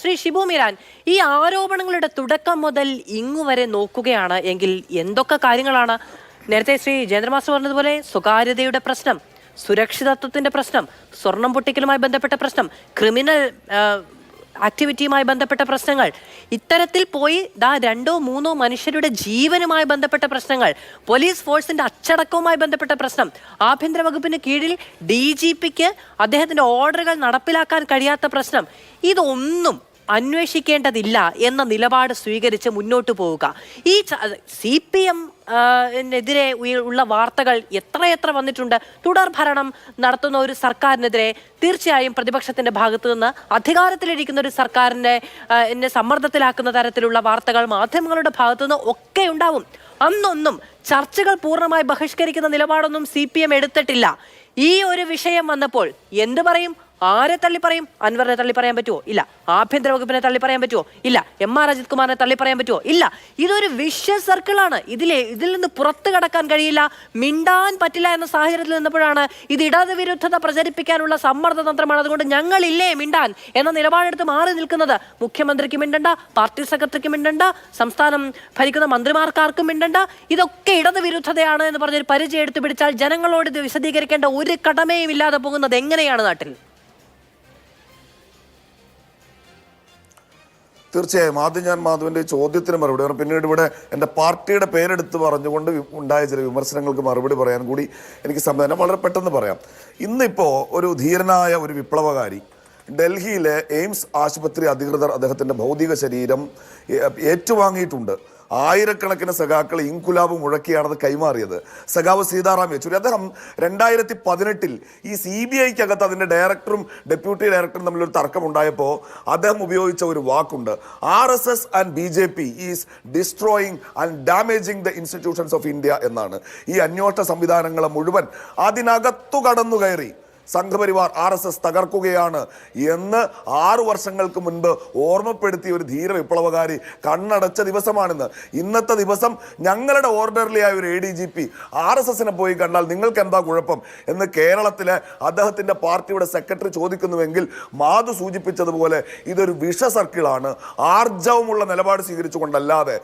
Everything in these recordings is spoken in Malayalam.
ശ്രീ ഷിബു മീരാൻ, ഈ ആരോപണങ്ങളുടെ തുടക്കം മുതൽ ഇങ്ങുവരെ നോക്കുകയാണ് എങ്കിൽ എന്തൊക്കെ കാര്യങ്ങളാണ്? നേരത്തെ ശ്രീ ജയേന്ദ്ര മാസ്റ്റർ പറഞ്ഞതുപോലെ സ്വകാര്യതയുടെ പ്രശ്നം, സുരക്ഷിതത്വത്തിന്റെ പ്രശ്നം, സ്വർണം പൊട്ടിക്കലുമായി ബന്ധപ്പെട്ട പ്രശ്നം, ക്രിമിനൽ ആക്ടിവിറ്റിയുമായി ബന്ധപ്പെട്ട പ്രശ്നങ്ങൾ, ഇത്തരത്തിൽ പോയി രണ്ടോ മൂന്നോ മനുഷ്യരുടെ ജീവനുമായി ബന്ധപ്പെട്ട പ്രശ്നങ്ങൾ, പോലീസ് ഫോഴ്സിന്റെ അച്ചടക്കവുമായി ബന്ധപ്പെട്ട പ്രശ്നം, ആഭ്യന്തര വകുപ്പിന് കീഴിൽ DGPക്ക് അദ്ദേഹത്തിന്റെ ഓർഡറുകൾ നടപ്പിലാക്കാൻ കഴിയാത്ത പ്രശ്നം, ഇതൊന്നും അന്വേഷിക്കേണ്ടതില്ല എന്ന നിലപാട് സ്വീകരിച്ച് മുന്നോട്ട് പോവുക. ഈ CPM െതിരെ ഉള്ള വാർത്തകൾ എത്രയെത്ര വന്നിട്ടുണ്ട്. തുടർ ഭരണം നടത്തുന്ന ഒരു സർക്കാരിനെതിരെ തീർച്ചയായും പ്രതിപക്ഷത്തിന്റെ ഭാഗത്തു നിന്ന് അധികാരത്തിലിരിക്കുന്ന ഒരു സർക്കാരിനെ സമ്മർദ്ദത്തിലാക്കുന്ന തരത്തിലുള്ള വാർത്തകൾ മാധ്യമങ്ങളുടെ ഭാഗത്തു നിന്ന് ഒക്കെ ഉണ്ടാവും. അന്നൊന്നും ചർച്ചകൾ പൂർണ്ണമായി ബഹിഷ്കരിക്കുന്ന നിലപാടൊന്നും CPM എടുത്തിട്ടില്ല. ഈ ഒരു വിഷയം വന്നപ്പോൾ എന്ത് പറയും? ആരെ തള്ളി പറയും? അൻവറിനെ തള്ളി പറയാൻ പറ്റുമോ? ഇല്ല. ആഭ്യന്തര വകുപ്പിനെ തള്ളി പറയാൻ പറ്റുമോ? ഇല്ല. MR അജിത് കുമാറിനെ തള്ളി പറയാൻ പറ്റുമോ? ഇല്ല. ഇതൊരു വിഷ്യ സർക്കിളാണ്. ഇതിൽ നിന്ന് പുറത്തു കടക്കാൻ കഴിയില്ല, മിണ്ടാൻ പറ്റില്ല എന്ന സാഹചര്യത്തിൽ നിന്നപ്പോഴാണ് ഇത് ഇടത് വിരുദ്ധത പ്രചരിപ്പിക്കാനുള്ള സമ്മർദ്ദ തന്ത്രമാണ്, അതുകൊണ്ട് ഞങ്ങളില്ലേ മിണ്ടാൻ എന്ന നിലപാടെടുത്ത് മാറി നിൽക്കുന്നത്. മുഖ്യമന്ത്രിക്ക് മിണ്ടണ്ട, പാർട്ടി സെക്രട്ടറിക്ക് മിണ്ടണ്ട, സംസ്ഥാനം ഭരിക്കുന്ന മന്ത്രിമാർക്കാർക്കും മിണ്ടണ്ട, ഇതൊക്കെ ഇടത് വിരുദ്ധതയാണ് എന്ന് പറഞ്ഞൊരു പരിചയം എടുത്തു പിടിച്ചാൽ ജനങ്ങളോട് ഇത് വിശദീകരിക്കേണ്ട ഒരു കടമയും ഇല്ലാതെ പോകുന്നത് എങ്ങനെയാണ് നാട്ടിൽ? തീർച്ചയായും ആദ്യം ഞാൻ മാധുവിൻ്റെ ചോദ്യത്തിന് മറുപടി പറയാം. പിന്നീട് ഇവിടെ എൻ്റെ പാർട്ടിയുടെ പേരെടുത്ത് പറഞ്ഞുകൊണ്ട് ഉണ്ടായ ചില വിമർശനങ്ങൾക്ക് മറുപടി പറയാൻ കൂടി എനിക്ക് സംവിധാനം വളരെ പെട്ടെന്ന് പറയാം. ഇന്നിപ്പോൾ ഒരു ധീരനായ ഒരു വിപ്ലവകാരി ഡൽഹിയിലെ എയിംസ് ആശുപത്രി അധികൃതർ അദ്ദേഹത്തിൻ്റെ ഭൗതിക ശരീരം ഏറ്റുവാങ്ങിയിട്ടുണ്ട്. ആയിരക്കണക്കിന് സഖാക്കൾ ഇൻകുലാബ് മുഴക്കിയാണത് കൈമാറിയത്. സഖാവ് സീതാറാം യെച്ചൂരി അദ്ദേഹം 2018 ഈ CBIക്കകത്ത് അതിൻ്റെ ഡയറക്ടറും ഡെപ്യൂട്ടി ഡയറക്ടറും തമ്മിലൊരു തർക്കമുണ്ടായപ്പോൾ അദ്ദേഹം ഉപയോഗിച്ച ഒരു വാക്കുണ്ട്, RSS and BJP is destroying and damaging the institutions of India എന്നാണ്. ഈ അന്വേഷണ സംവിധാനങ്ങളെ മുഴുവൻ അതിനകത്തു കടന്നു കയറി സംഘപരിവാർ RSS തകർക്കുകയാണ് എന്ന് 6 വർഷങ്ങൾക്ക് മുൻപ് ഓർമ്മപ്പെടുത്തിയ ഒരു ധീര വിപ്ലവകാരി കണ്ണടച്ച ദിവസമാണിന്ന്. ഇന്നത്തെ ദിവസം ഞങ്ങളുടെ ഓർഡർലിയായ ഒരു ADGP RSSനെ പോയി കണ്ടാൽ നിങ്ങൾക്ക് എന്താ കുഴപ്പം എന്ന് കേരളത്തിലെ അദ്ദേഹത്തിൻ്റെ പാർട്ടിയുടെ സെക്രട്ടറി ചോദിക്കുന്നുവെങ്കിൽ മാധു സൂചിപ്പിച്ചതുപോലെ ഇതൊരു വിഷ സർക്കിളാണ്. ആർജവമുള്ള നിലപാട് സ്വീകരിച്ചുകൊണ്ടല്ലാതെ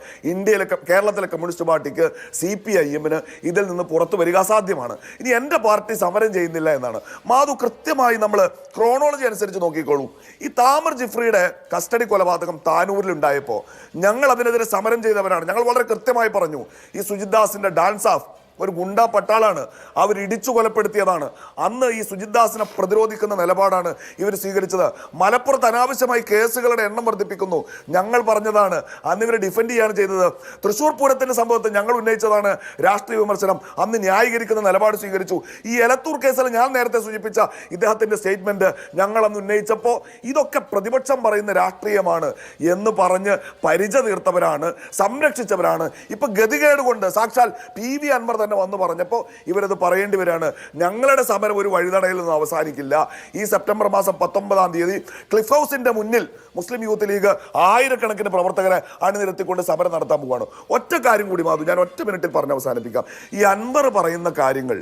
കേരളത്തിലെ കമ്മ്യൂണിസ്റ്റ് പാർട്ടിക്ക് CPIMന് ഇതിൽ നിന്ന് പുറത്തു വരിക അസാധ്യമാണ്. ഇനി എൻ്റെ പാർട്ടി സമരം ചെയ്യുന്നില്ല എന്നാണ്. മാധു കൃത്യമായി നമ്മൾ ക്രോണോളജി അനുസരിച്ച് നോക്കിക്കോളൂ. ഈ താമർ ജിഫ്രിയുടെ കസ്റ്റഡി കൊലപാതകം താനൂരിലുണ്ടായപ്പോൾ ഞങ്ങൾ അതിനെതിരെ സമരം ചെയ്തവരാണ്. ഞങ്ങൾ വളരെ കൃത്യമായി പറഞ്ഞു, ഈ സുജിത് ദാസിന്റെ ഡാൻസ് ഓഫ് ഒരു ഗുണ്ടാ പട്ടാളാണ്, അവർ ഇടിച്ചു കൊലപ്പെടുത്തിയതാണ്. അന്ന് ഈ സുജിത് ദാസിനെ പ്രതിരോധിക്കുന്ന നിലപാടാണ് ഇവർ സ്വീകരിച്ചത്. മലപ്പുറത്ത് അനാവശ്യമായി കേസുകളുടെ എണ്ണം വർദ്ധിപ്പിക്കുന്നു, ഞങ്ങൾ പറഞ്ഞതാണ്. അന്ന് ഇവരെ ഡിഫെൻഡ് ചെയ്യാണ് ചെയ്തത്. തൃശ്ശൂർ പൂരത്തിന്റെ സംഭവത്തിൽ ഞങ്ങൾ ഉന്നയിച്ചതാണ് രാഷ്ട്രീയ വിമർശനം, അന്ന് ന്യായീകരിക്കുന്ന നിലപാട് സ്വീകരിച്ചു. ഈ എലത്തൂർ കേസിൽ ഞാൻ നേരത്തെ സൂചിപ്പിച്ച ഇദ്ദേഹത്തിന്റെ സ്റ്റേറ്റ്മെന്റ് ഞങ്ങൾ അന്ന് ഉന്നയിച്ചപ്പോൾ ഇതൊക്കെ പ്രതിപക്ഷം പറയുന്ന രാഷ്ട്രീയമാണ് എന്ന് പറഞ്ഞ് പരിച തീർത്തവരാണ്, സംരക്ഷിച്ചവരാണ്. ഇപ്പൊ ഗതികേട് കൊണ്ട് സാക്ഷാൽ PV അൻവർ വന്ന് പറഞ്ഞപ്പോൾ ഇവരത് പറയേണ്ടി വരികയാണ്. ഞങ്ങളുടെ സമരം ഒരു വഴിതടയിൽ നിന്നും അവസാനിക്കില്ല. ഈ സെപ്റ്റംബർ മാസം 19-ാം തീയതി ക്ലിഫ് ഹൗസിന്റെ മുന്നിൽ മുസ്ലിം യൂത്ത് ലീഗ് ആയിരക്കണക്കിന് പ്രവർത്തകരെ അണിനിരത്തിക്കൊണ്ട് സമരം നടത്താൻ പോവുകയാണ്. ഒറ്റ കാര്യം കൂടി മാധു, ഞാൻ ഒറ്റ മിനിറ്റിൽ പറഞ്ഞ് അവസാനിപ്പിക്കാം. ഈ അൻവർ പറയുന്ന കാര്യങ്ങൾ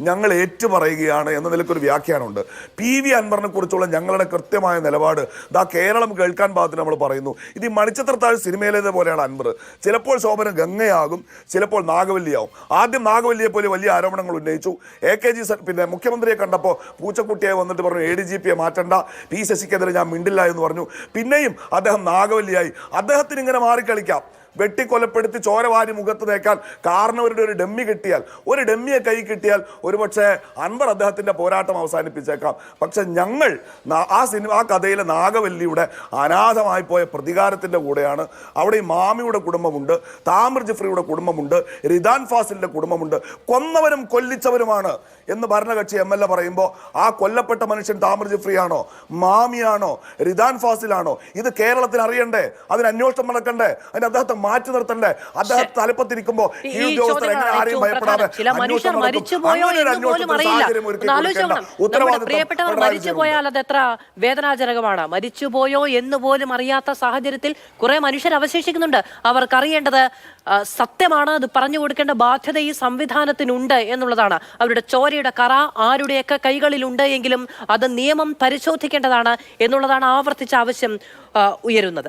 ഞങ്ങൾ ഏറ്റുപറയുകയാണ് എന്ന നിലയ്ക്കൊരു വ്യാഖ്യാനമുണ്ട്. PV അൻവറിനെ കുറിച്ചുള്ള ഞങ്ങളുടെ കൃത്യമായ നിലപാട് കേരളം കേൾക്കാൻ പാകത്തിന് നമ്മൾ പറയുന്നു. ഇത് ഈ മണിച്ചിത്രത്താഴ് സിനിമയിലേത് പോലെയാണ് അൻവർ. ചിലപ്പോൾ ശോഭന ഗംഗയാകും, ചിലപ്പോൾ നാഗവല്ലിയാവും. ആദ്യം നാഗവല്ലിയെ പോലെ വലിയ ആരോപണങ്ങൾ ഉന്നയിച്ചു. AKG പിന്നെ മുഖ്യമന്ത്രിയെ കണ്ടപ്പോൾ പൂച്ചക്കുട്ടിയെ വന്നിട്ട് പറഞ്ഞു ADGPയെ മാറ്റണ്ട, P ശശിക്കെതിരെ ഞാൻ മിണ്ടില്ല എന്ന് പറഞ്ഞു. പിന്നെയും അദ്ദേഹം നാഗവല്ലിയായി. അദ്ദേഹത്തിന് ഇങ്ങനെ മാറിക്കളിക്കാം. വെട്ടിക്കൊലപ്പെടുത്തി ചോരവാരി മുഖത്ത് തേക്കാൻ കാരണവരുടെ ഒരു ഡമ്മി കിട്ടിയാൽ, ഒരു ഡമ്മിയെ കൈ കിട്ടിയാൽ ഒരുപക്ഷെ അൻവർ അദ്ദേഹത്തിന്റെ പോരാട്ടം അവസാനിപ്പിച്ചേക്കാം. പക്ഷെ ഞങ്ങൾ ആ കഥയിലെ നാഗവല്ലിയുടെ അനാഥമായി പോയ പ്രതികാരത്തിന്റെ കൂടെയാണ്. അവിടെ ഈ മാമിയുടെ കുടുംബമുണ്ട്, താമർ ജിഫ്രിയുടെ കുടുംബമുണ്ട്, റിദാൻ ഫാസിലിന്റെ കുടുംബമുണ്ട്. കൊന്നവരും കൊല്ലിച്ചവരുമാണ് എന്ന് ഭരണകക്ഷി MLA പറയുമ്പോൾ ആ കൊല്ലപ്പെട്ട മനുഷ്യൻ താമർ ജിഫ്രിയാണോ, മാമിയാണോ, റിദാൻ ഫാസിലാണോ? ഇത് കേരളത്തിന് അറിയണ്ടേ? അതിന് അന്വേഷണം നടക്കണ്ടേ? അതിന് അദ്ദേഹത്തെ മാറ്റി നിർത്തണ്ടേ? അദ്ദേഹം തലപ്പത്തിരിക്കുമ്പോ ഈ ഉദ്യോഗസ്ഥർ എങ്ങനെ ആരെയും ഭയപ്പെടാതെ പ്രിയപ്പെട്ടവർ മരിച്ചുപോയാൽ അത് എത്ര വേദനാജനകമാണ്. മരിച്ചുപോയോ എന്ന് പോലും അറിയാത്ത സാഹചര്യത്തിൽ കുറെ മനുഷ്യർ അവശേഷിക്കുന്നുണ്ട്. അവർക്കറിയേണ്ടത് സത്യമാണ്, അത് പറഞ്ഞു കൊടുക്കേണ്ട ബാധ്യത ഈ സംവിധാനത്തിനുണ്ട് എന്നുള്ളതാണ്. അവരുടെ ചോര അഴിമതിയുടെ കറ ആരുടെയൊക്കെ കൈകളിലുണ്ട് എങ്കിലും അത് നിയമം പരിശോധിക്കേണ്ടതാണ് എന്നുള്ളതാണ് ആവർത്തിച്ച ആവശ്യം ഉയരുന്നത്.